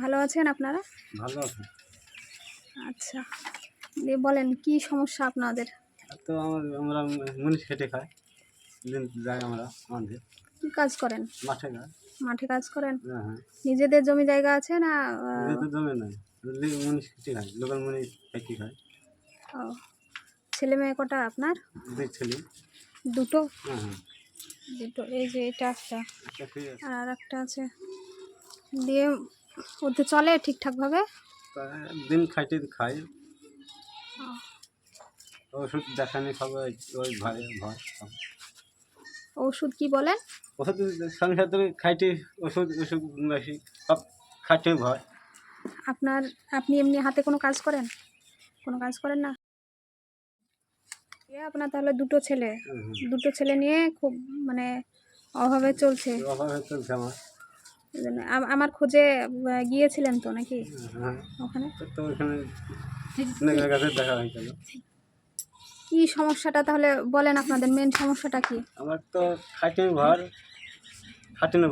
ভালো আছেন আপনারা? ভালো আছে। আচ্ছা। দিয়ে বলেন কি সমস্যা আপনাদের? তো আমরা মুনিশ খেটে খাই। দিন যাই আমরা মাঠে। কি কাজ করেন? মাঠে যাই। মাঠে কাজ করেন? হ্যাঁ, হ্যাঁ। নিজেদের জমি জায়গা আছে না? যেহেতু জমি নাই, মুনিশ খেটে খাই। লোকাল মুনিশ খেটে খাই। ও ছেলে মেয়ে কটা আপনার? 2 ছেলে। দুটো? হ্যাঁ, হ্যাঁ। দুটো। এই যে এটা একটা একটা ফ্রি আছে। আর একটা আছে। দিয়ে ওতে চলে ঠিকঠাকভাবে? তা দিন খাইতে খাই। ও, ওষুধ দেখানি খাবে ওই ভয় ভয়। ওষুধ কি বলেন? ওষুধ সঙ্গে সাথে খাইতে ওষুধ ওষুধ বেশি সব খাইতে ভয়। আপনি এমনি হাতে কোনো কাজ করেন? কোনো কাজ করেন না? আপনার তাহলে দুটো ছেলে। হুম, হুম। দুটো ছেলে নিয়ে খুব মানে অভাবে চলছে। অভাবে চলছে আমার। এজন্য আমার খোঁজে গিয়েছিলেন তো নাকি হ্যাঁ, ওখানে? তো ওখানে অনেকের কাছে দেখা হয়েছিল। কি সমস্যাটা তাহলে বলেন, আপনাদের মেন সমস্যাটা কি? আমার তো খাটিনি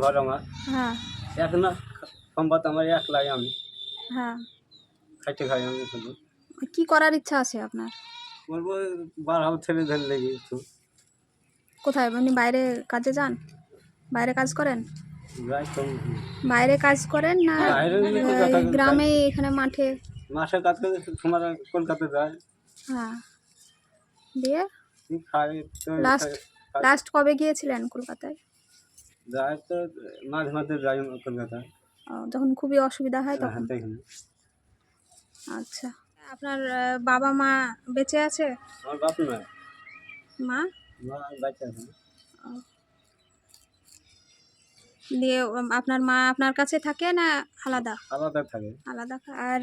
ভর আমার। হ্যাঁ, এক না সম্বাদ আমার একলাই আমি হ্যাঁ। খাইতে খাই আমি শুধু। কি করার ইচ্ছা আছে আপনার? বলবো বাড়াও ছেলেদের লেগে একটু কোথায় আপনি বাইরে কাজে যান? বাইরে কাজ করেন? যাই তো বাইরে কাজ করেন না বাইরে কলকাতা যাই। গ্রামে এখানে মাঠে? মাসে কাজ করে তোমার কলকাতা যায়। হ্যাঁ। দিয়ে কি খাই তো লাস্ট লাস্ট কবে গিয়েছিলেন কলকাতায়? যাই তো মাঝে মাঝে যাই কলকাতায়। যখন খুবই অসুবিধা হয় হ্যাঁ, তখন? দেখুন আচ্ছা। আপনার বাবা মা বেঁচে আছে? আমার বাপ নয়, মা? মা বাচ্চা আছে। ও। দিয়ে আপনার মা আপনার কাছে থাকে না আলাদা? আলাদা থাকে। আলাদা। আর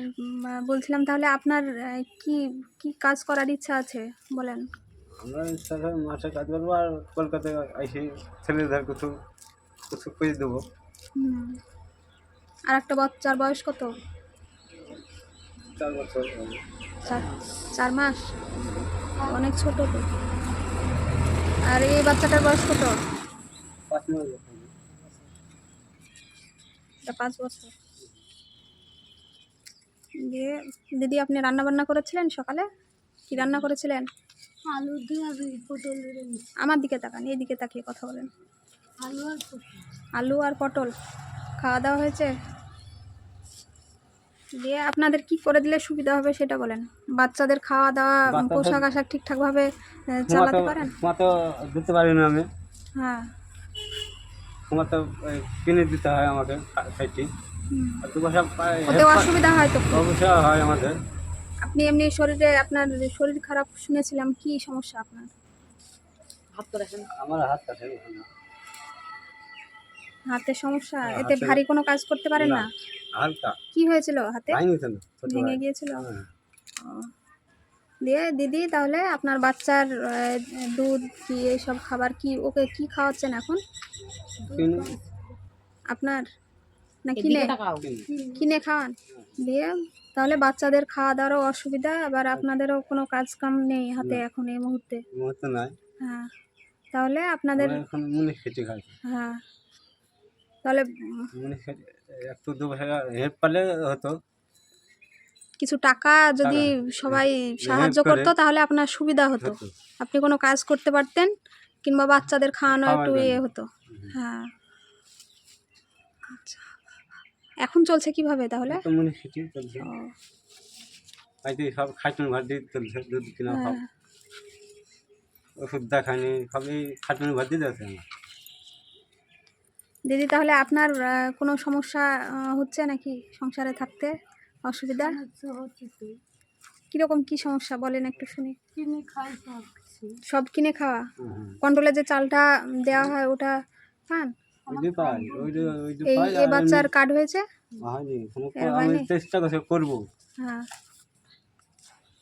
বলছিলাম তাহলে আপনার কি কি কাজ করার ইচ্ছা আছে বলেন? আমরা ইচ্ছা করে মাসে কাজ করবো আর কলকাতায় এসে ছেলেদের কিছু কিছু করে দেবো। হুম। আর একটা বাচ্চার বয়স কত? 4 বছর 4 মাস? অনেক ছোট তো। আর এই বাচ্চাটার বয়স কত? 5 বছর। এটা 5 বছর। দিয়ে দিদি আপনি রান্না বান্না করেছিলেন সকালে? কি রান্না করেছিলেন? আলু দিয়ে আর পটলের আমার দিকে তাকান, এই দিকে তাকিয়ে কথা বলেন। আলু আর পটল। আলু আর পটল খাওয়া দাওয়া হয়েছে? দিয়ে আপনাদের কি করে দিলে সুবিধা হবে সেটা বলেন। বাচ্চাদের খাওয়া দাওয়া পোশাক আশাক ঠিকঠাকভাবে চালাতে পারেন? তোমার দিতে পারি না আমি। হ্যাঁ। তোমার তো কিনে দিতে হয় আমাকে খাইতে। আর দু পয়সা ওতে অসুবিধা হয় তো? অবশ্যই হয় আমাদের। আপনি এমনি শরীরে আপনার শরীর খারাপ শুনেছিলাম, কি সমস্যা আপনার? আমার হাত কাটে না। হাতের সমস্যা? এতে হাতে ভারী কোনো কাজ করতে পারেন না? হালকা কি হয়েছিল হাতে? ভাঙিছে না, ভেঙে গিয়েছিল? হ্যাঁ। ও। দিয়ে দিদি তাহলে আপনার বাচ্চার দুধ কি এইসব খাবার কি ওকে কি খাওয়াচ্ছেন এখন? আপনার না কিনে? কিনে খাওয়ান? দিয়ে তাহলে বাচ্চাদের খাওয়া দাওয়ারও অসুবিধা, আবার আপনাদেরও কোনো কাজ কাম নেই হাতে এখন এই মুহূর্তে? মুহূর্তে নাই। হ্যাঁ। তাহলে আপনাদের এখন মুনিশ খেতে খাই। হ্যাঁ তাহলে মুনিশ খেতে একটু দু পয়সা হেল্প পালে হতো। কিছু টাকা যদি সবাই সাহায্য করতো তাহলে আপনার সুবিধা হতো। আপনি কোনো কাজ করতে পারতেন কিংবা বাচ্চাদের খাওয়ানো একটু ইয়ে হতো। হ্যাঁ। আচ্ছা। এখন চলছে কিভাবে তাহলে? মুনিশ খেতে চলছে। ও। বাড়িতে সব খাটুন ভাত দিয়ে চলছে, দুধ কিনা খাও, হ্যাঁ। ওষুধ দেখানি সবই খাটুন ভাত দিয়ে যাচ্ছে আমার। দিদি তাহলে আপনার কোনো সমস্যা হচ্ছে নাকি সংসারে থাকতে? অসুবিধা হচ্ছে তো। কীরকম কী সমস্যা বলেন একটু শুনি। কিনে খাই সব কিছু। সব কিনে খাওয়া? হুম। কন্ট্রোলে যে চালটা দেওয়া হয় ওটা পান? ওই যে পাই, ওই যে এই পাই। এ বাচ্চার কার্ড হয়েছে? হয়নি, আমি হয়নি? চেষ্টা করবো। হ্যাঁ।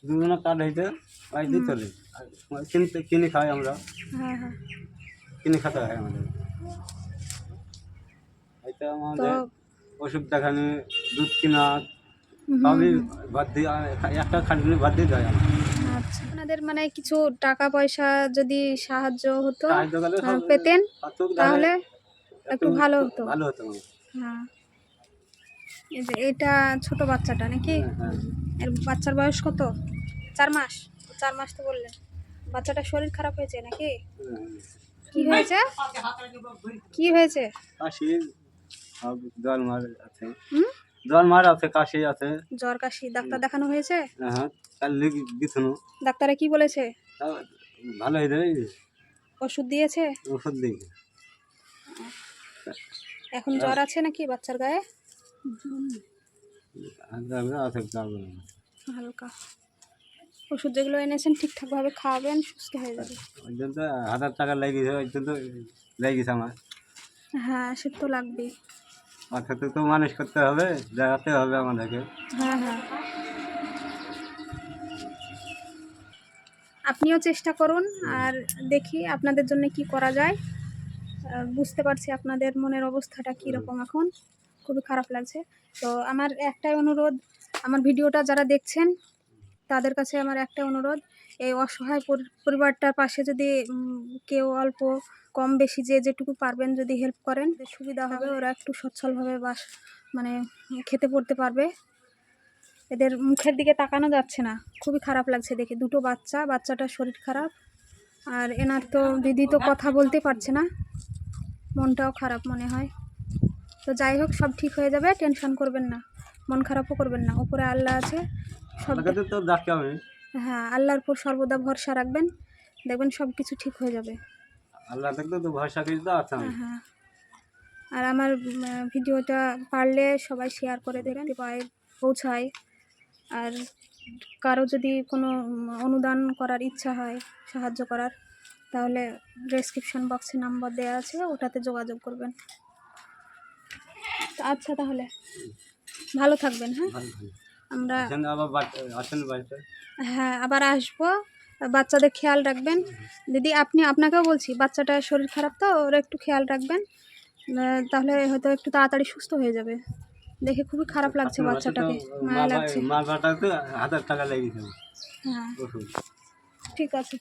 দুজনে কার্ড হয়েছে, বাড়িতে চলে। আর কিনে খাই আমরা, হ্যাঁ হ্যাঁ। কিনে খেতে হয় আমাদের। এটা তো আমাদের ওষুধ দেখানি, দুধ কিনা সবই বাদ দিয়ে একটা খাটুনি বাদ দিয়ে যায় আমার। আচ্ছা, আপনাদের মানে কিছু টাকা পয়সা যদি সাহায্য হতো সাহায্য করলে সব পেতেন পাতুক তাহলে একটু ভালো হতো। ভালো হতো আমার। হ্যাঁ। এই যে এটা ছোট বাচ্চাটা নাকি? হ্যাঁ। এর বাচ্চার বয়স কত? 4 মাস? 4 মাস তো বললেন। বাচ্চাটার শরীর খারাপ হয়েছে নাকি? কি হয়েছে? কি হয়েছে? কাশি, সব জল মার আছে, হুম? জল মার আছে, কাশি আছে। জ্বর কাশি ডাক্তার দেখানো হয়েছে? হ্যাঁ, কাল লিখে দিছানো, ডাক্তারে কি বলেছে? তাও ভালো হয়ে যাবে, ওষুধ দিয়েছে? ওষুধ দিই। এখন জ্বর আছে নাকি বাচ্চার গায়ে? আছে হালকা। ওষুধ যেগুলো এনেছেন ঠিকঠাকভাবে খাওয়াবেন, সুস্থ হয়ে যাবে। ওই জন্য তো 1000 টাকা লেগেছে, ওই জন্য লেগেছে আমার। হ্যাঁ, সে তো লাগবেই। বাচ্চাকে তো মানুষ করতে হবে, দেখাতে হবে আমাদেরকে। হ্যাঁ, হ্যাঁ। আপনিও চেষ্টা করুন, আর দেখি আপনাদের জন্য কি করা যায়। বুঝতে পারছি আপনাদের মনের অবস্থাটা কীরকম এখন, খুবই খারাপ লাগছে। তো আমার একটাই অনুরোধ, আমার ভিডিওটা যারা দেখছেন তাদের কাছে আমার একটাই অনুরোধ, এই অসহায় পরিবারটার পাশে যদি কেউ অল্প কম বেশি যে যেটুকু পারবেন যদি হেল্প করেন, সুবিধা হবে। ওরা একটু সচ্ছলভাবে মানে খেতে পড়তে পারবে। এদের মুখের দিকে তাকানো যাচ্ছে না, খুবই খারাপ লাগছে দেখে। দুটো বাচ্চাটার শরীর খারাপ, আর এনার তো দিদি তো কথা বলতে পারছে না, মনটাও খারাপ মনে হয়। তো যাই হোক, সব ঠিক হয়ে যাবে, টেনশন করবেন না, মন খারাপও করবেন না। ওপরে আল্লাহ আছে, সব। আমাকে তো ডাকতে হবে। হ্যাঁ, আল্লাহর উপর সর্বদা ভরসা রাখবেন, দেখবেন সব কিছু ঠিক হয়ে যাবে। আল্লাহ থাকতে তো ভরসা কিছু তো আছে। হ্যাঁ। আর আমার ভিডিওটা পারলে সবাই শেয়ার করে দেবেন, পৌঁছায়। আর কারো যদি কোনো অনুদান করার ইচ্ছা হয়, সাহায্য করার, তাহলে ডেসক্রিপশন বক্সে নাম্বার দেওয়া আছে, ওটাতে যোগাযোগ করবেন। তো আচ্ছা, তাহলে ভালো থাকবেন। হ্যাঁ, আমরা আসেন বাড়িতে। হ্যাঁ আবার আসবো। বাচ্চাদের খেয়াল রাখবেন দিদি, আপনাকেও বলছি, বাচ্চাটার শরীর খারাপ তো, ওরা একটু খেয়াল রাখবেন, তাহলে হয়তো একটু তাড়াতাড়ি সুস্থ হয়ে যাবে। দেখে খুবই খারাপ লাগছে বাচ্চাটাকে, মায়া লাগছে। মার ভাড়াটা তো 1000 টাকা লেগেছে। হ্যাঁ, ওষুধ। ঠিক আছে।